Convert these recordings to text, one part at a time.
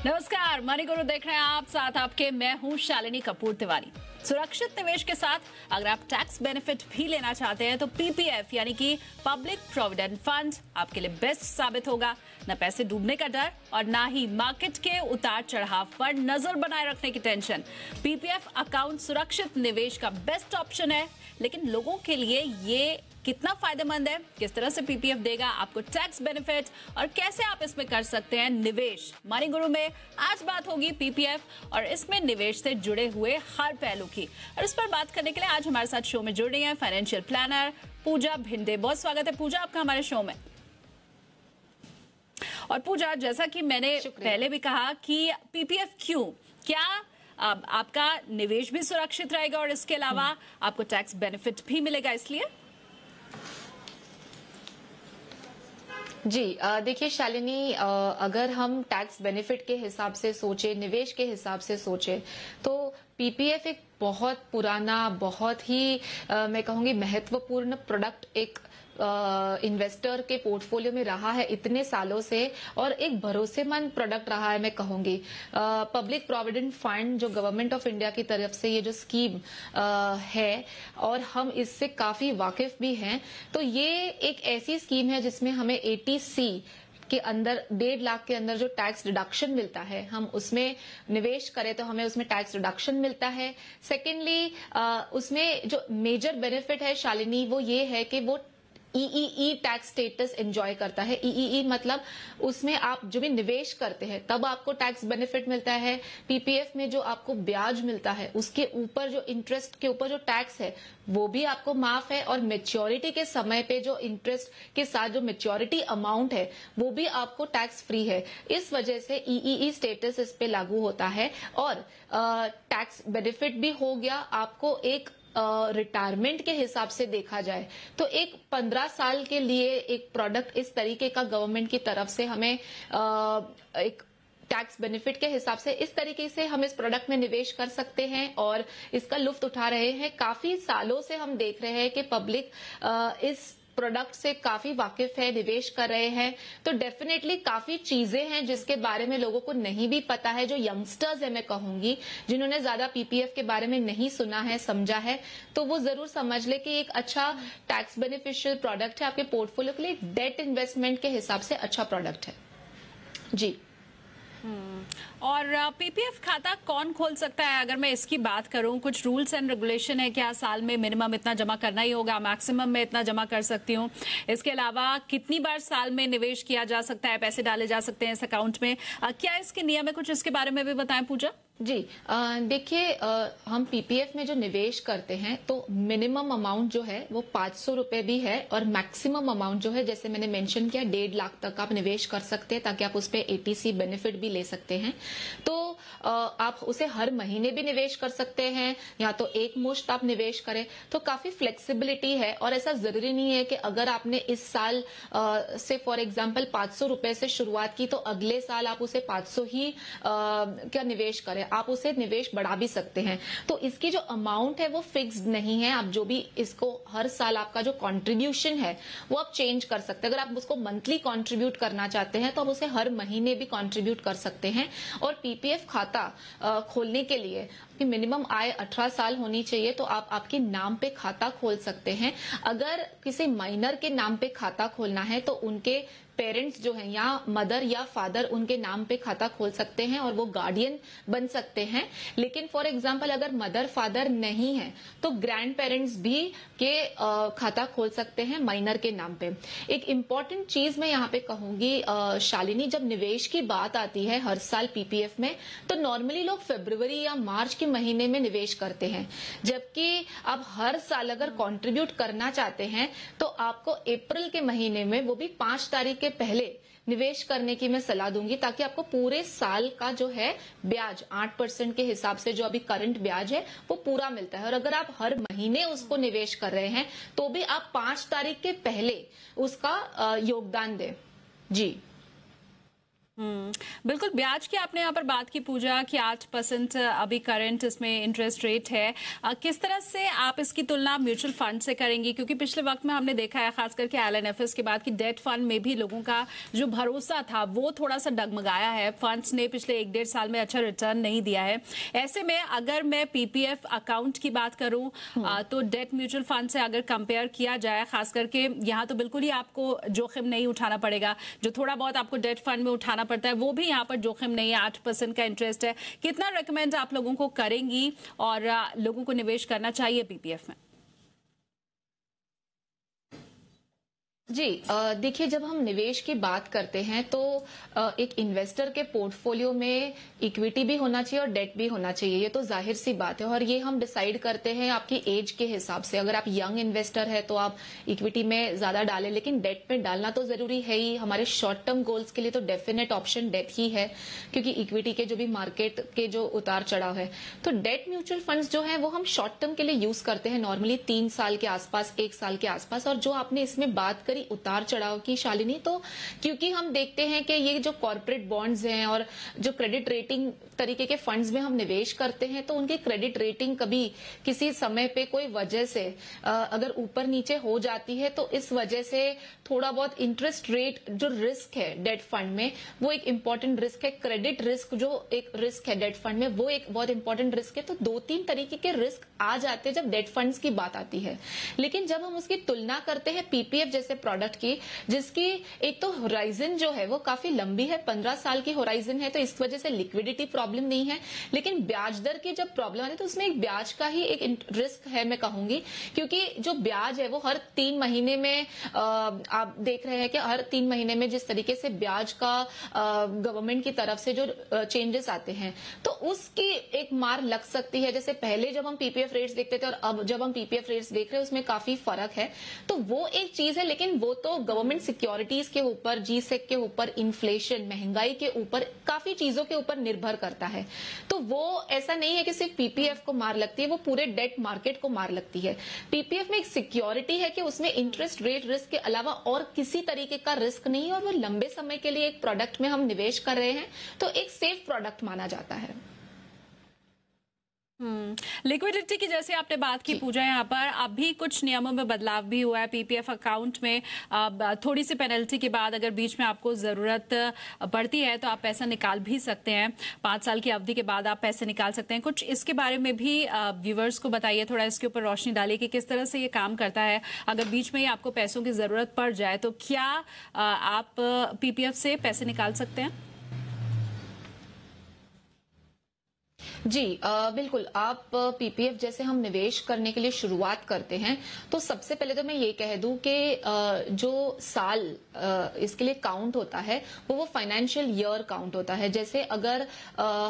नमस्कार, मनी गुरु देख रहे हैं आप, साथ आपके मैं हूं शालिनी कपूर तिवारी। सुरक्षित निवेश के साथ अगर आप टैक्स बेनिफिट भी लेना चाहते हैं तो पीपीएफ यानी कि पब्लिक प्रोविडेंट फंड आपके लिए बेस्ट साबित होगा। न पैसे डूबने का डर और ना ही मार्केट के उतार चढ़ाव पर नजर बनाए रखने की टेंशन। पीपीएफ अकाउंट सुरक्षित निवेश का बेस्ट ऑप्शन है, लेकिन लोगों के लिए ये कितना फायदेमंद है, किस तरह से पीपीएफ देगा आपको टैक्स बेनिफिट और कैसे आप इसमें कर सकते हैं निवेश। मनी गुरु में आज बात होगी पीपीएफ और इसमें निवेश से जुड़े हुए हर पहलू की। और इस पर बात करने के लिए आज हमारे साथ शो में जुड़ रही है फाइनेंशियल प्लानर पूजा भिंडे। बहुत स्वागत है पूजा आपका हमारे शो में। और पूजा, जैसा कि मैंने पहले भी कहा कि पीपीएफ क्यों, क्या आपका निवेश भी सुरक्षित रहेगा और इसके अलावा आपको टैक्स बेनिफिट भी मिलेगा, इसलिए जी देखिए शालिनी, अगर हम टैक्स बेनिफिट के हिसाब से सोचे, निवेश के हिसाब से सोचे, तो पीपीएफ एक बहुत पुराना, बहुत ही मैं कहूंगी महत्वपूर्ण प्रोडक्ट एक इन्वेस्टर के पोर्टफोलियो में रहा है इतने सालों से, और एक भरोसेमंद प्रोडक्ट रहा है मैं कहूंगी। पब्लिक प्रोविडेंट फंड जो गवर्नमेंट ऑफ इंडिया की तरफ से ये जो स्कीम है, और हम इससे काफी वाकिफ भी हैं, तो ये एक ऐसी स्कीम है जिसमें हमें 80C के अंदर 1.5 लाख के अंदर जो टैक्स डिडक्शन मिलता है, हम उसमें निवेश करें तो हमें उसमें टैक्स डिडक्शन मिलता है। सेकेंडली उसमें जो मेजर बेनिफिट है शालिनी, वो ये है कि वो ईईई टैक्स स्टेटस एंजॉय करता है। ईईई मतलब उसमें आप जो भी निवेश करते हैं तब आपको टैक्स बेनिफिट मिलता है। पीपीएफ में जो आपको ब्याज मिलता है उसके ऊपर जो इंटरेस्ट के ऊपर जो टैक्स है वो भी आपको माफ है, और मेच्योरिटी के समय पे जो इंटरेस्ट के साथ जो मेच्योरिटी अमाउंट है वो भी आपको टैक्स फ्री है। इस वजह से ईईई स्टेटस इस पे लागू होता है, और टैक्स बेनिफिट भी हो गया आपको। एक रिटायरमेंट के हिसाब से देखा जाए तो एक 15 साल के लिए एक प्रोडक्ट इस तरीके का गवर्नमेंट की तरफ से हमें एक टैक्स बेनिफिट के हिसाब से इस तरीके से हम इस प्रोडक्ट में निवेश कर सकते हैं और इसका लुफ्त उठा रहे हैं। काफी सालों से हम देख रहे हैं कि पब्लिक इस प्रोडक्ट से काफी वाकिफ है, निवेश कर रहे हैं। तो डेफिनेटली काफी चीजें हैं जिसके बारे में लोगों को नहीं भी पता है। जो यंगस्टर्स है मैं कहूंगी, जिन्होंने ज्यादा पीपीएफ के बारे में नहीं सुना है, समझा है, तो वो जरूर समझ ले कि एक अच्छा टैक्स बेनिफिशियल प्रोडक्ट है आपके पोर्टफोलियो के लिए। डेट इन्वेस्टमेंट के हिसाब से अच्छा प्रोडक्ट है जी। और पीपीएफ खाता कौन खोल सकता है, अगर मैं इसकी बात करूं, कुछ रूल्स एंड रेगुलेशन है क्या? साल में मिनिमम इतना जमा करना ही होगा, मैक्सिमम में इतना जमा कर सकती हूं? इसके अलावा कितनी बार साल में निवेश किया जा सकता है, पैसे डाले जा सकते हैं इस अकाउंट में? क्या इसके नियम है, कुछ इसके बारे में भी बताएं पूजा। जी देखिए, हम पीपीएफ में जो निवेश करते हैं तो मिनिमम अमाउंट जो है वो 500 रुपए भी है, और मैक्सिमम अमाउंट जो है, जैसे मैंने मेंशन किया, 1.5 लाख तक आप निवेश कर सकते हैं, ताकि आप उस पे 80C बेनिफिट भी ले सकते हैं। तो आप उसे हर महीने भी निवेश कर सकते हैं, या तो एक मुश्त आप निवेश करें, तो काफी फ्लेक्सिबिलिटी है। और ऐसा जरूरी नहीं है कि अगर आपने इस साल से फॉर एग्जाम्पल 500 रुपए से शुरुआत की तो अगले साल आप उसे 500 ही क्या निवेश करें। आप उसे निवेश बढ़ा भी सकते हैं। तो इसकी जो अमाउंट है वो फिक्स्ड नहीं है। आप जो भी इसको हर साल आपका जो कंट्रीब्यूशन है वो आप चेंज कर सकते हैं। अगर आप उसको मंथली कंट्रीब्यूट करना चाहते हैं तो आप उसे हर महीने भी कंट्रीब्यूट कर सकते हैं। और पीपीएफ खाता खोलने के लिए मिनिमम आय 18 साल होनी चाहिए, तो आप आपके नाम पे खाता खोल सकते हैं। अगर किसी माइनर के नाम पे खाता खोलना है तो उनके पेरेंट्स जो हैं, या मदर या फादर, उनके नाम पे खाता खोल सकते हैं और वो गार्डियन बन सकते हैं। लेकिन फॉर एग्जांपल अगर मदर फादर नहीं है तो ग्रैंड पेरेंट्स भी के खाता खोल सकते हैं माइनर के नाम पे। एक इम्पॉर्टेंट चीज मैं यहाँ पे कहूंगी शालिनी, जब निवेश की बात आती है हर साल पीपीएफ में, तो नॉर्मली लोग फरवरी या मार्च के महीने में निवेश करते हैं, जबकि आप हर साल अगर कंट्रीब्यूट करना चाहते हैं तो आपको अप्रैल के महीने में, वो भी 5 तारीख के पहले निवेश करने की मैं सलाह दूंगी, ताकि आपको पूरे साल का जो है ब्याज 8% के हिसाब से जो अभी करंट ब्याज है वो पूरा मिलता है। और अगर आप हर महीने उसको निवेश कर रहे हैं तो भी आप 5 तारीख के पहले उसका योगदान दें जी। बिल्कुल। ब्याज की आपने यहाँ पर बात की पूजा कि 8% अभी करंट इसमें इंटरेस्ट रेट है। किस तरह से आप इसकी तुलना म्यूचुअल फंड से करेंगी, क्योंकि पिछले वक्त में हमने देखा है खास करके एलएनएफएस के बाद कि डेट फंड में भी लोगों का जो भरोसा था वो थोड़ा सा डगमगाया है। फंड्स ने पिछले 1-1.5 साल में अच्छा रिटर्न नहीं दिया है। ऐसे में अगर मैं पीपीएफ अकाउंट की बात करूं तो डेट म्यूचुअल फंड से अगर कंपेयर किया जाए, खास करके यहाँ तो बिल्कुल ही आपको जोखिम नहीं उठाना पड़ेगा। जो थोड़ा बहुत आपको डेट फंड में उठाना पड़ता है वो भी यहाँ पर जोखिम नहीं है, 8% का इंटरेस्ट है। कितना रेकमेंड आप लोगों को करेंगी और लोगों को निवेश करना चाहिए पीपीएफ में? जी, देखिए, जब हम निवेश की बात करते हैं तो एक इन्वेस्टर के पोर्टफोलियो में इक्विटी भी होना चाहिए और डेट भी होना चाहिए। ये तो जाहिर सी बात है और ये हम डिसाइड करते हैं आपकी एज के हिसाब से। अगर आप यंग इन्वेस्टर है तो आप इक्विटी में ज्यादा डालें, लेकिन डेट में डालना तो जरूरी है ही। हमारे शॉर्ट टर्म गोल्स के लिए तो डेफिनेट ऑप्शन डेट ही है, क्योंकि इक्विटी के जो भी मार्केट के जो उतार चढ़ाव है, तो डेट म्यूचुअल फंड्स जो है वो हम शॉर्ट टर्म के लिए यूज करते हैं, नॉर्मली 3 साल के आसपास, 1 साल के आसपास। और जो आपने इसमें बात करी उतार चढ़ाव की शालिनी, तो क्योंकि हम देखते हैं कि ये जो कॉर्पोरेट बॉन्ड्स हैं और जो क्रेडिट रेटिंग तरीके के फंड्स में हम निवेश करते हैं, तो उनकी क्रेडिट रेटिंग कभी किसी समय पे कोई वजह से अगर ऊपर नीचे हो जाती है, तो इस वजह से थोड़ा बहुत इंटरेस्ट रेट जो रिस्क है डेट फंड में, वो एक इंपॉर्टेंट रिस्क है। क्रेडिट रिस्क जो एक रिस्क है डेट फंड में, वो एक बहुत इंपॉर्टेंट रिस्क है। तो 2-3 तरीके के रिस्क आ जाते हैं जब डेट फंड्स की बात आती है। लेकिन जब हम उसकी तुलना करते हैं पीपीएफ जैसे प्रोडक्ट की, जिसकी एक तो होराइजन जो है वो काफी लंबी है, 15 साल की होराइजन है, तो इस वजह से लिक्विडिटी प्रॉब्लम नहीं है। लेकिन ब्याज दर की जब प्रॉब्लम आती है तो उसमें एक ब्याज का ही एक रिस्क है, मैं कहूंगी, क्योंकि जो ब्याज है वो हर 3 महीने में आप देख रहे हैं कि हर 3 महीने में जिस तरीके से ब्याज का गवर्नमेंट की तरफ से जो चेंजेस आते हैं, तो उसकी एक मार लग सकती है। जैसे पहले जब हम पीपीएफ रेट्स देखते थे और अब जब हम पीपीएफ रेट्स देख रहे हैं, उसमें काफी फर्क है। तो वो एक चीज है, लेकिन वो तो गवर्नमेंट सिक्योरिटीज के ऊपर, जीसेक के ऊपर, इन्फ्लेशन, महंगाई के ऊपर, काफी चीजों के ऊपर निर्भर करता है। तो वो ऐसा नहीं है कि सिर्फ पीपीएफ को मार लगती है, वो पूरे डेट मार्केट को मार लगती है। पीपीएफ में एक सिक्योरिटी है कि उसमें इंटरेस्ट रेट रिस्क के अलावा और किसी तरीके का रिस्क नहीं है, और वो लंबे समय के लिए एक प्रोडक्ट में हम निवेश कर रहे हैं, तो एक सेफ प्रोडक्ट माना जाता है। लिक्विडिटी की जैसे आपने बात की पूजा, यहाँ पर अभी कुछ नियमों में बदलाव भी हुआ है। पीपीएफ अकाउंट में थोड़ी सी पेनल्टी के बाद अगर बीच में आपको जरूरत पड़ती है तो आप पैसा निकाल भी सकते हैं। 5 साल की अवधि के बाद आप पैसे निकाल सकते हैं। कुछ इसके बारे में भी व्यूवर्स को बताइए, थोड़ा इसके ऊपर रोशनी डालिए कि किस तरह से ये काम करता है। अगर बीच में ही आपको पैसों की जरूरत पड़ जाए तो क्या आप पीपीएफ से पैसे निकाल सकते हैं? जी, बिल्कुल। आप पीपीएफ जैसे हम निवेश करने के लिए शुरुआत करते हैं, तो सबसे पहले तो मैं ये कह दूं कि जो साल इसके लिए काउंट होता है वो फाइनेंशियल ईयर काउंट होता है। जैसे अगर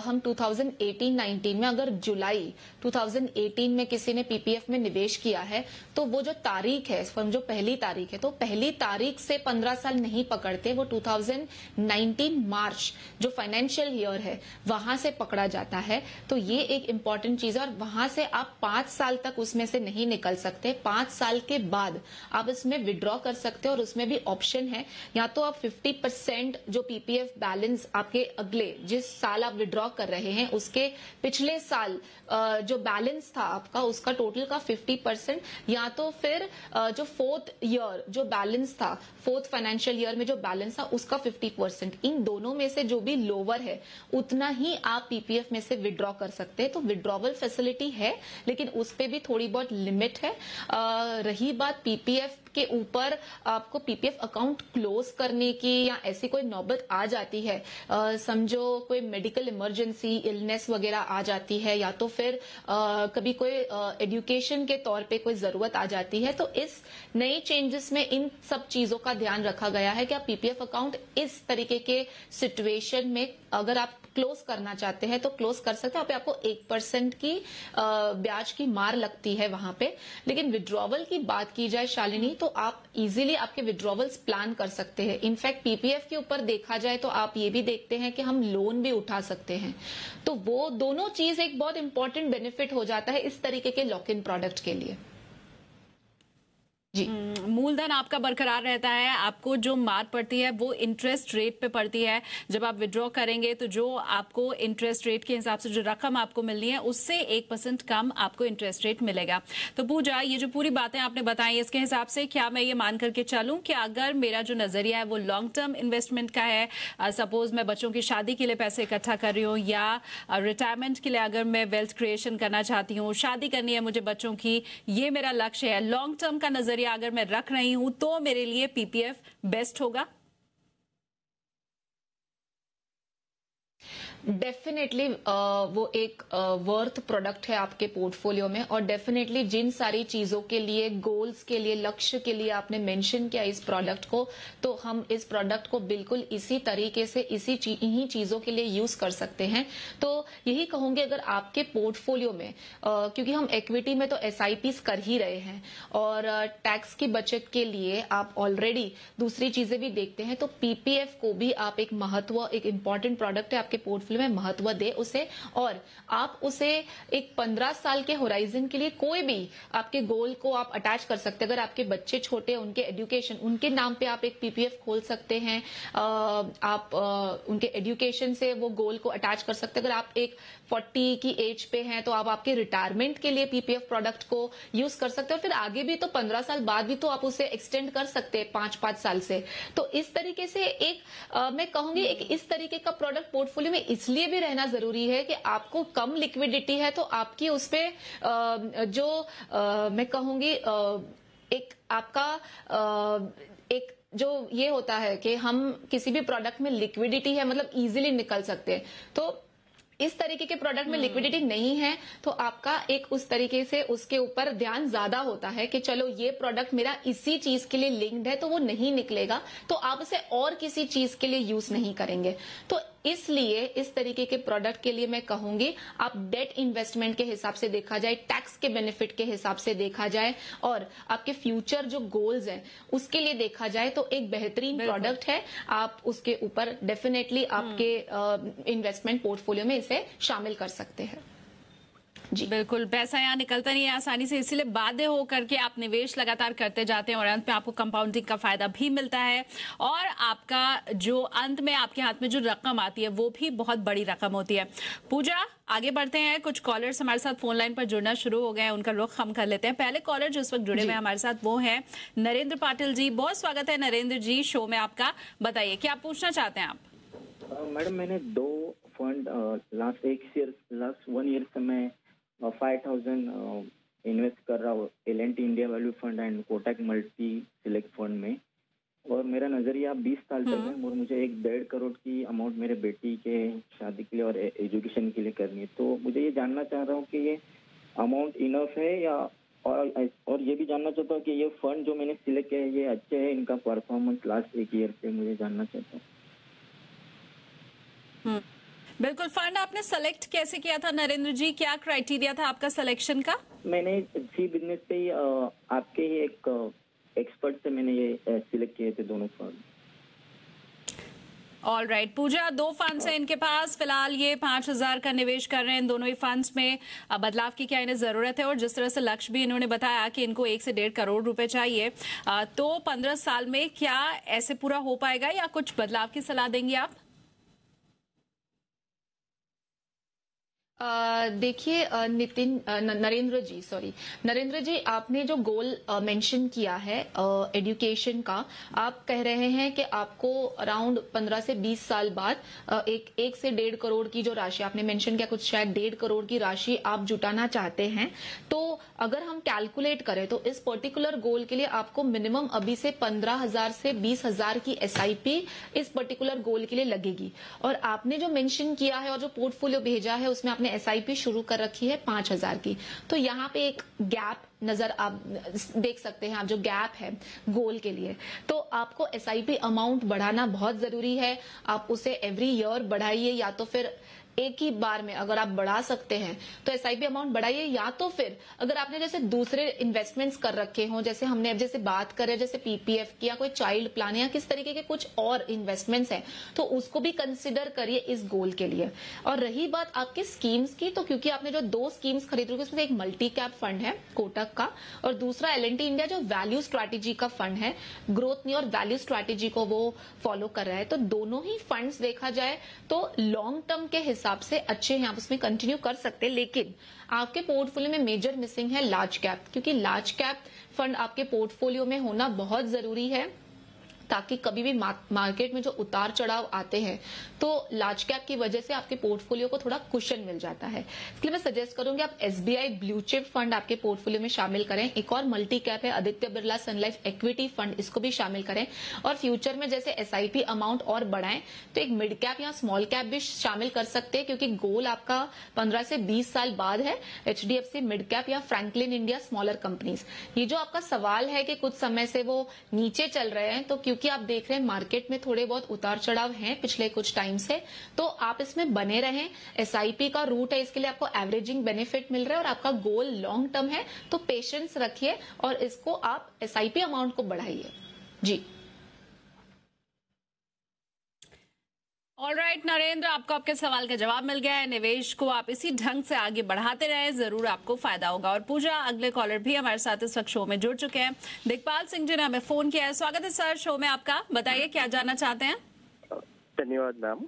हम 2018-19 में, अगर जुलाई 2018 में किसी ने पीपीएफ में निवेश किया है, तो वो जो तारीख है, जो पहली तारीख है, तो पहली तारीख से 15 साल नहीं पकड़ते, वो 2019 मार्च जो फाइनेंशियल ईयर है वहां से पकड़ा जाता है। तो ये एक इंपॉर्टेंट चीज है, और वहां से आप 5 साल तक उसमें से नहीं निकल सकते। 5 साल के बाद आप इसमें विड्रॉ कर सकते हो, और उसमें भी ऑप्शन है, या तो आप 50% जो पीपीएफ बैलेंस आपके अगले जिस साल आप विड्रॉ कर रहे हैं उसके पिछले साल जो बैलेंस था आपका, उसका टोटल का 50%, या तो फिर जो 4th ईयर जो बैलेंस था, 4th फाइनेंशियल ईयर में जो बैलेंस था उसका 50%। इन दोनों में से जो भी लोअर है उतना ही आप पीपीएफ में से विड्रॉ कर सकते हैं। तो विड्रॉवल फैसिलिटी है, लेकिन उस पे भी थोड़ी बहुत लिमिट है। रही बात पीपीएफ के ऊपर, आपको पीपीएफ अकाउंट क्लोज करने की या ऐसी कोई नौबत आ जाती है, समझो कोई मेडिकल इमरजेंसी, इलनेस वगैरह आ जाती है, या तो फिर कभी कोई एजुकेशन के तौर पे कोई जरूरत आ जाती है, तो इस नए चेंजेस में इन सब चीजों का ध्यान रखा गया है कि आप पीपीएफ अकाउंट इस तरीके के सिचुएशन में अगर आप क्लोज करना चाहते हैं तो क्लोज कर सकते हैं। पे आपको 1% की ब्याज की मार लगती है वहां पे। लेकिन विड्रॉवल की बात की जाए शालिनी, तो आप इजीली आपके विड्रॉवल्स प्लान कर सकते हैं। इनफैक्ट पीपीएफ के ऊपर देखा जाए तो आप ये भी देखते हैं कि हम लोन भी उठा सकते हैं। तो वो दोनों चीज एक बहुत इंपॉर्टेंट बेनिफिट हो जाता है इस तरीके के लॉक इन प्रोडक्ट के लिए। जी। मूलधन आपका बरकरार रहता है, आपको जो मार पड़ती है वो इंटरेस्ट रेट पे पड़ती है। जब आप विड्रॉ करेंगे तो जो आपको इंटरेस्ट रेट के हिसाब से जो रकम आपको मिलनी है उससे 1% कम आपको इंटरेस्ट रेट मिलेगा। तो पूजा, ये जो पूरी बातें आपने बताई इसके हिसाब से क्या मैं ये मान करके चलूं कि अगर मेरा जो नजरिया है वो लॉन्ग टर्म इन्वेस्टमेंट का है, सपोज मैं बच्चों की शादी के लिए पैसे इकट्ठा कर रही हूँ या रिटायरमेंट के लिए अगर मैं वेल्थ क्रिएशन करना चाहती हूँ, शादी करनी है मुझे बच्चों की, ये मेरा लक्ष्य है, लॉन्ग टर्म का नजरिया अगर मैं रख रही हूं तो मेरे लिए पीपीएफ बेस्ट होगा? डेफिनेटली वो एक वर्थ प्रोडक्ट है आपके पोर्टफोलियो में, और डेफिनेटली जिन सारी चीजों के लिए, गोल्स के लिए, लक्ष्य के लिए आपने मेंशन किया इस प्रोडक्ट को, तो हम इस प्रोडक्ट को बिल्कुल इसी तरीके से इन्हीं चीजों के लिए यूज कर सकते हैं। तो यही कहूंगे, अगर आपके पोर्टफोलियो में क्योंकि हम इक्विटी में तो एसआईपीस कर ही रहे हैं और टैक्स की बचत के लिए आप ऑलरेडी दूसरी चीजें भी देखते हैं, तो पीपीएफ को भी आप एक इंपॉर्टेंट प्रोडक्ट है आपके पोर्टफोलियो में, महत्व दे उसे, और आप उसे एक 15 साल के होराइजन के लिए कोई भी आपके गोल को आप अटैच कर सकते हैं। अगर आपके बच्चे छोटे हैं, उनके एजुकेशन, उनके नाम पे आप एक पीपीएफ खोल सकते हैं, आप उनके एजुकेशन से वो गोल को अटैच कर सकते हैं। अगर आप एक 40 की एज पे हैं तो आप आपके रिटायरमेंट के लिए पीपीएफ प्रोडक्ट को यूज कर सकते हैं, और फिर आगे भी तो 15 साल बाद भी तो आप उसे एक्सटेंड कर सकते हैं 5-5 साल से। तो इस तरीके से मैं कहूंगी एक इस तरीके का प्रोडक्ट पोर्टफोलियो में इसलिए भी रहना जरूरी है कि आपको कम लिक्विडिटी है तो आपकी उसपे मैं कहूंगी एक आपका एक जो ये होता है कि हम किसी भी प्रोडक्ट में लिक्विडिटी है, मतलब इजीली निकल सकते हैं। तो इस तरीके के प्रोडक्ट में लिक्विडिटी नहीं है तो आपका एक उस तरीके से उसके ऊपर ध्यान ज्यादा होता है कि चलो ये प्रोडक्ट मेरा इसी चीज के लिए लिंक्ड है तो वो नहीं निकलेगा, तो आप उसे और किसी चीज के लिए यूज नहीं करेंगे। तो इसलिए इस तरीके के प्रोडक्ट के लिए मैं कहूंगी आप डेट इन्वेस्टमेंट के हिसाब से देखा जाए, टैक्स के बेनिफिट के हिसाब से देखा जाए, और आपके फ्यूचर जो गोल्स हैं उसके लिए देखा जाए तो एक बेहतरीन प्रोडक्ट है। आप उसके ऊपर डेफिनेटली आपके इन्वेस्टमेंट पोर्टफोलियो में इसे शामिल कर सकते हैं। जी बिल्कुल, पैसा यहाँ निकलता नहीं है आसानी से, इसलिए बाध्य होकर के आप निवेश लगातार करते जाते हैं और अंत में आपको कंपाउंडिंग का फायदा भी मिलता है, और आपका जो अंत में आपके हाथ में जो रकम आती है वो भी बहुत बड़ी रकम होती है। पूजा, आगे बढ़ते हैं। कुछ कॉलर्स हमारे साथ फोन लाइन पर जुड़ना शुरू हो गए हैं, उनका रुख हम कर लेते हैं। पहले कॉलर जो इस वक्त जुड़े हुए हमारे साथ वो है नरेंद्र पाटिल जी। बहुत स्वागत है नरेंद्र जी शो में आपका। बताइए क्या पूछना चाहते हैं आप? मैडम, मैंने 2 फंड लास्ट 1 ईयर से मैं 5000 इन्वेस्ट कर रहा हूँ L&T India value fund and Kotak multi select fund में, और मेरा नजरिया 20 साल तक है और मुझे 1.5 करोड़ की अमाउंट मेरे बेटी के शादी के लिए और एजुकेशन के लिए करनी है। तो मुझे ये जानना चाह रहा हूँ कि ये अमाउंट इनफ है या, और ये भी जानना चाहता हूँ कि ये फंड जो मैंने सिलेक्ट किया है ये अच्छे है, इनका परफॉर्मेंस लास्ट 1 ईयर से मुझे जानना चाहता हूँ। बिल्कुल, फंड आपने सेलेक्ट कैसे किया था नरेंद्र जी? क्या क्राइटेरिया था आपका सिलेक्शन का? मैंने जी बिजनेस पे ही आपके ही एक एक्सपर्ट से मैंने ये सिलेक्ट किए थे दोनों फंड। ऑल राइट पूजा, 2 फंड्स हैं इनके पास फिलहाल, ये 5000 का निवेश कर रहे हैं इन दोनों ही फंड्स में। बदलाव की क्या इन्हें जरूरत है, और जिस तरह से लक्ष्य भी इन्होंने बताया कि इनको 1 से 1.5 करोड़ रुपए चाहिए, तो 15 साल में क्या ऐसे पूरा हो पाएगा या कुछ बदलाव की सलाह देंगे आप? देखिए नरेंद्र जी, आपने जो गोल मेंशन किया है एजुकेशन का, आप कह रहे हैं कि आपको अराउंड 15 से 20 साल बाद एक से 1.5 करोड़ की जो राशि आपने मेंशन किया, कुछ शायद 1.5 करोड़ की राशि आप जुटाना चाहते हैं। तो अगर हम कैलकुलेट करें तो इस पर्टिकुलर गोल के लिए आपको मिनिमम अभी से 15,000 से 20,000 की एसआईपी इस पर्टिकुलर गोल के लिए लगेगी। और आपने जो मेंशन किया है और जो पोर्टफोलियो भेजा है उसमें आपने एसआईपी शुरू कर रखी है 5,000 की। तो यहाँ पे एक गैप नजर आप देख सकते हैं, आप जो गैप है गोल के लिए, तो आपको एसआईपी अमाउंट बढ़ाना बहुत जरूरी है। आप उसे एवरी ईयर बढ़ाइए, या तो फिर एक ही बार में अगर आप बढ़ा सकते हैं तो एसआईपी अमाउंट बढ़ाइए, या तो फिर अगर आपने जैसे दूसरे इन्वेस्टमेंट्स कर रखे हों, जैसे हमने अब जैसे बात करें जैसे पीपीएफ की या कोई चाइल्ड प्लान या किस तरीके के कुछ और इन्वेस्टमेंट्स हैं, तो उसको भी कंसिडर करिए इस गोल के लिए। और रही बात आपकी स्कीम्स की, तो क्योंकि आपने जो 2 स्कीम्स खरीद रखी उसमें एक मल्टी कैप फंड है कोटक का और दूसरा एल&टी इंडिया जो वैल्यू स्ट्रैटेजी का फंड है, ग्रोथ नहीं और वैल्यू स्ट्रैटेजी को वो फॉलो कर रहा है, तो दोनों ही फंड्स देखा जाए तो लॉन्ग टर्म के हिसाब से अच्छे हैं, आप उसमें कंटिन्यू कर सकते हैं। लेकिन आपके पोर्टफोलियो में मेजर मिसिंग है लार्ज कैप, क्योंकि लार्ज कैप फंड आपके पोर्टफोलियो में होना बहुत जरूरी है ताकि कभी भी मार्केट में जो उतार चढ़ाव आते हैं तो लार्ज कैप की वजह से आपके पोर्टफोलियो को थोड़ा कुशन मिल जाता है। इसलिए मैं सजेस्ट करूंगी आप एसबीआई ब्लू चिप फंड आपके पोर्टफोलियो में शामिल करें। एक और मल्टी कैप है आदित्य बिरला सन लाइफ इक्विटी फंड, इसको भी शामिल करें। और फ्यूचर में जैसे एसआईपी अमाउंट और बढ़ाएं तो एक मिड कैप या स्मॉल कैप भी शामिल कर सकते हैं, क्योंकि गोल आपका 15 से 20 साल बाद है एचडीएफसी मिड कैप या फ्रैंकलिन इंडिया स्मॉलर कंपनीज। ये जो आपका सवाल है कि कुछ समय से वो नीचे चल रहे हैं, तो क्योंकि आप देख रहे हैं मार्केट में थोड़े बहुत उतार चढ़ाव हैं पिछले कुछ टाइम से, तो आप इसमें बने रहें। एसआईपी का रूट है, इसके लिए आपको एवरेजिंग बेनिफिट मिल रहा है और आपका गोल लॉन्ग टर्म है, तो पेशेंस रखिए और इसको आप एसआईपी अमाउंट को बढ़ाइए। जी ऑलराइट नरेंद्र, आपको आपके सवाल का जवाब मिल गया है। निवेश को आप इसी ढंग से आगे बढ़ाते रहे, जरूर आपको फायदा होगा। और पूजा, अगले कॉलर भी हमारे साथ इस वक्त शो में जुड़ चुके हैं। दिखपाल सिंह जी ने हमें फोन किया है। स्वागत है सर शो में आपका, बताइए क्या जानना चाहते हैं। धन्यवाद मैम।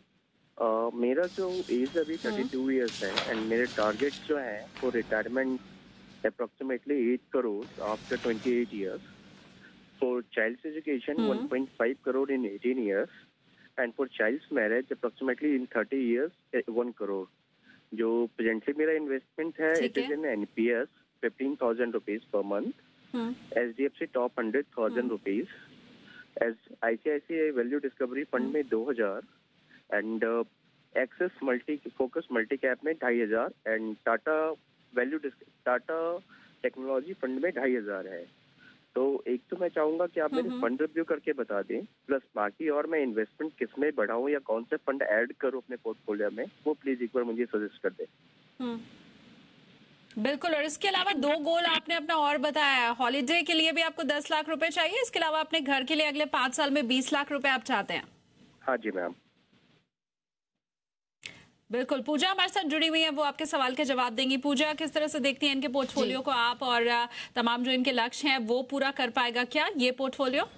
मेरा जो एज अभी 32 इयर्स है एंड मेरे टारगेट जो है वो retirement approximately 8 crore after 28 years, for child's education 1.5 crore in 18 years and for child's marriage approximately in 30 years 1 crore. जो presently मेरा investment है it is in NPS 15,000 rupees per month, SDFC top 100,000 rupees, as ICICI value discovery fund में 2,000 and Axis focus multi cap में 2,500 and Tata technology fund में 2,500 है। तो एक तो मैं चाहूंगा कि आप मेरे फंड रिव्यू करके बता दें, प्लस बाकी और मैं इन्वेस्टमेंट किस में बढ़ाऊं या कौन से फंड ऐड करूं अपने पोर्टफोलियो में, वो प्लीज एक बार मुझे सजेस्ट कर दें। बिल्कुल। और इसके अलावा 2 गोल आपने अपना और बताया है। हॉलीडे के लिए भी आपको 10 लाख रुपए चाहिए, इसके अलावा अपने घर के लिए अगले 5 साल में 20 लाख रुपए आप चाहते हैं। हाँ जी मैम। बिल्कुल, पूजा हमारे साथ जुड़ी हुई है, वो आपके सवाल के जवाब देंगी। पूजा, किस तरह से देखती हैं इनके पोर्टफोलियो को आप, और तमाम जो इनके लक्ष्य हैं वो पूरा कर पाएगा क्या ये पोर्टफोलियो?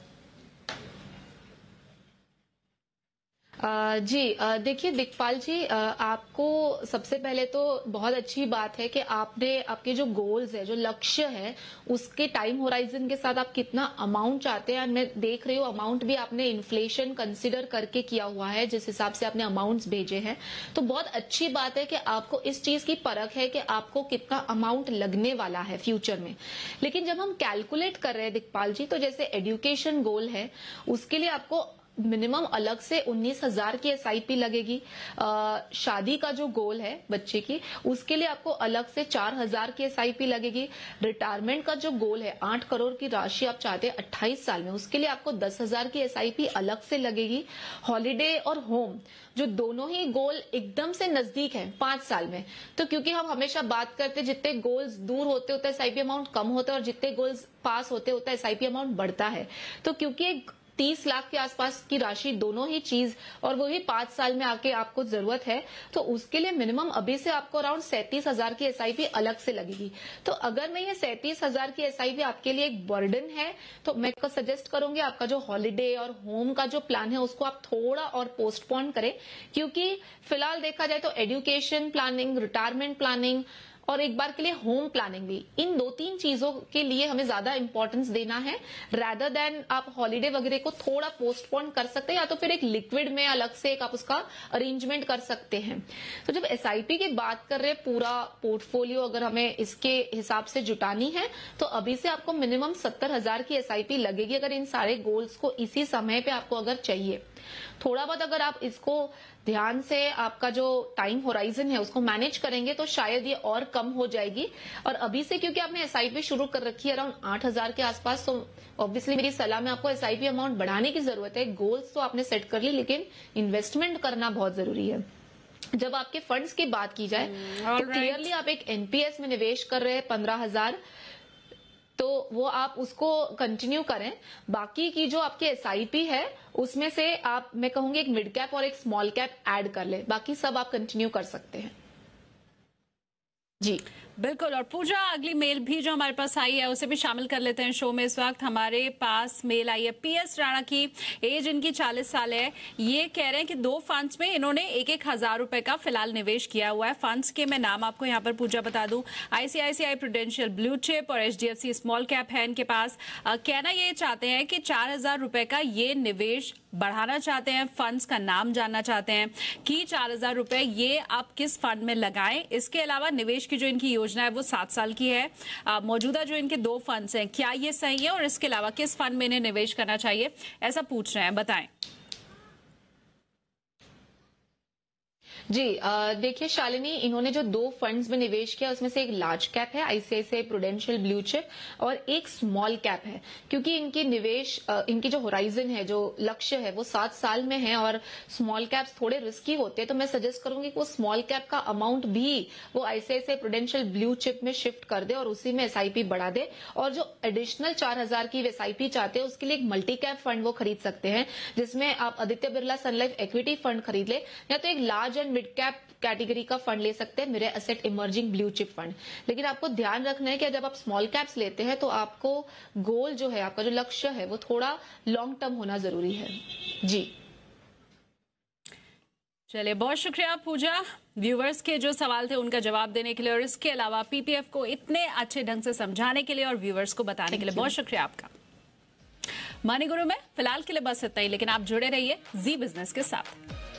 जी देखिए दिखपाल जी, आपको सबसे पहले तो बहुत अच्छी बात है कि आपने आपके जो गोल्स है, जो लक्ष्य है, उसके टाइम होराइजन के साथ आप कितना अमाउंट चाहते हैं। मैं देख रही हूँ अमाउंट भी आपने इन्फ्लेशन कंसिडर करके किया हुआ है, जिस हिसाब से आपने अमाउंट्स भेजे हैं, तो बहुत अच्छी बात है कि आपको इस चीज की परख है कि आपको कितना अमाउंट लगने वाला है फ्यूचर में। लेकिन जब हम कैलकुलेट कर रहे हैं दिखपाल जी, तो जैसे एजुकेशन गोल है उसके लिए आपको मिनिमम अलग से 19,000 की एसआईपी लगेगी। शादी का जो गोल है बच्चे की, उसके लिए आपको अलग से 4,000 की एसआईपी लगेगी। रिटायरमेंट का जो गोल है 8 करोड़ की राशि आप चाहते हैं 28 साल में, उसके लिए आपको 10,000 की एसआईपी अलग से लगेगी। हॉलीडे और होम जो दोनों ही गोल एकदम से नजदीक हैं 5 साल में, तो क्योंकि हम हमेशा बात करते हैं जितने गोल्स दूर होते होते एसआईपी अमाउंट कम होता है और जितने गोल्स पास होते होता एसआईपी अमाउंट बढ़ता है। तो क्योंकि 30 लाख के आसपास की राशि दोनों ही चीज, और वो भी 5 साल में आके आपको जरूरत है, तो उसके लिए मिनिमम अभी से आपको अराउंड 37,000 की एसआईपी अलग से लगेगी। तो अगर मैं ये 37,000 की एसआईपी आपके लिए एक बर्डन है, तो मैं आपको सजेस्ट करूंगी आपका जो हॉलीडे और होम का जो प्लान है उसको आप थोड़ा और पोस्टपोन करें, क्योंकि फिलहाल देखा जाए तो एजुकेशन प्लानिंग, रिटायरमेंट प्लानिंग और एक बार के लिए होम प्लानिंग भी, इन 2-3 चीजों के लिए हमें ज्यादा इंपॉर्टेंस देना है, रादर देन आप हॉलीडे वगैरह को थोड़ा पोस्टपोन कर सकते हैं, या तो फिर एक लिक्विड में अलग से एक आप उसका अरेंजमेंट कर सकते हैं। तो जब एसआईपी की बात कर रहे हैं, पूरा पोर्टफोलियो अगर हमें इसके हिसाब से जुटानी है, तो अभी से आपको मिनिमम 70,000 की एसआईपी लगेगी, अगर इन सारे गोल्स को इसी समय पे आपको अगर चाहिए। थोड़ा बहुत अगर आप इसको ध्यान से आपका जो टाइम होराइजन है उसको मैनेज करेंगे तो शायद ये और कम हो जाएगी। और अभी से क्योंकि आपने एसआईपी शुरू कर रखी है अराउंड 8,000 के आसपास, तो ऑब्वियसली मेरी सलाह में आपको एसआईपी अमाउंट बढ़ाने की जरूरत है। गोल्स तो आपने सेट कर ली, लेकिन इन्वेस्टमेंट करना बहुत जरूरी है। जब आपके फंड्स की बात की जाए तो क्लियरली आप एक एनपीएस में निवेश कर रहे हैं 15,000, तो वो आप उसको कंटिन्यू करें। बाकी की जो आपकी एसआईपी है उसमें से आप, मैं कहूंगी, एक मिड कैप और एक स्मॉल कैप ऐड कर ले, बाकी सब आप कंटिन्यू कर सकते हैं। जी बिल्कुल। और पूजा, अगली मेल भी जो हमारे पास आई है उसे भी शामिल कर लेते हैं शो में। इस वक्त हमारे पास मेल आई है पीएस राणा की, एज इनकी 40 साल है। ये कह रहे हैं कि 2 फंड्स में इन्होंने 1,000 रुपए का फिलहाल निवेश किया हुआ है। फंड्स के मैं नाम आपको यहाँ पर पूजा बता दूं, आईसीआईसीआई प्रूडेंशियल ब्लू चिप और एचडीएफसी स्मॉल कैप है इनके पास। कहना ये चाहते हैं कि 4,000 रुपए का ये निवेश बढ़ाना चाहते हैं। फंड्स का नाम जानना चाहते हैं कि 4,000 रुपए ये आप किस फंड में लगाएं। इसके अलावा निवेश की जो इनकी योजना है वो 7 साल की है। मौजूदा जो इनके 2 फंड्स हैं, क्या ये सही है, और इसके अलावा किस फंड में इन्हें निवेश करना चाहिए, ऐसा पूछ रहे हैं, बताएं। जी देखिए शालिनी, इन्होंने जो 2 फंड्स में निवेश किया उसमें से एक लार्ज कैप है आईसीआईसीआई प्रूडेंशियल ब्लू चिप और एक स्मॉल कैप है। क्योंकि इनकी निवेश, इनकी जो होराइजन है, जो लक्ष्य है वो 7 साल में है और स्मॉल कैप्स थोड़े रिस्की होते हैं, तो मैं सजेस्ट करूंगी कि वो स्मॉल कैप का अमाउंट भी वो आईसीआईसीआई प्रूडेंशियल ब्लू चिप में शिफ्ट कर दे और उसी में एसआईपी बढ़ा दे। और जो एडिशनल 4,000 की एसआईपी चाहते हैं उसके लिए एक मल्टी कैप फंड वो खरीद सकते हैं, जिसमें आप आदित्य बिरला सन लाइफ इक्विटी फंड खरीद ले, या तो एक large and mid cap category का फंड ले सकते हैं, मेरे asset emerging blue chip fund. लेकिन आपको ध्यान रखना है कि जब आप स्मॉल कैप्स लेते हैं तो आपको गोल जो है, आपका जो लक्ष्य है वो थोड़ा लॉन्ग टर्म होना जरूरी है। जी चलिए, बहुत शुक्रिया पूजा, व्यूवर्स के जो सवाल थे उनका जवाब देने के लिए, और इसके अलावा पीपीएफ को इतने अच्छे ढंग से समझाने के लिए और व्यूवर्स को बताने के लिए बहुत शुक्रिया आपका। मनी गुरु में फिलहाल के लिए बस इतना ही, लेकिन आप जुड़े रहिए जी बिजनेस के साथ।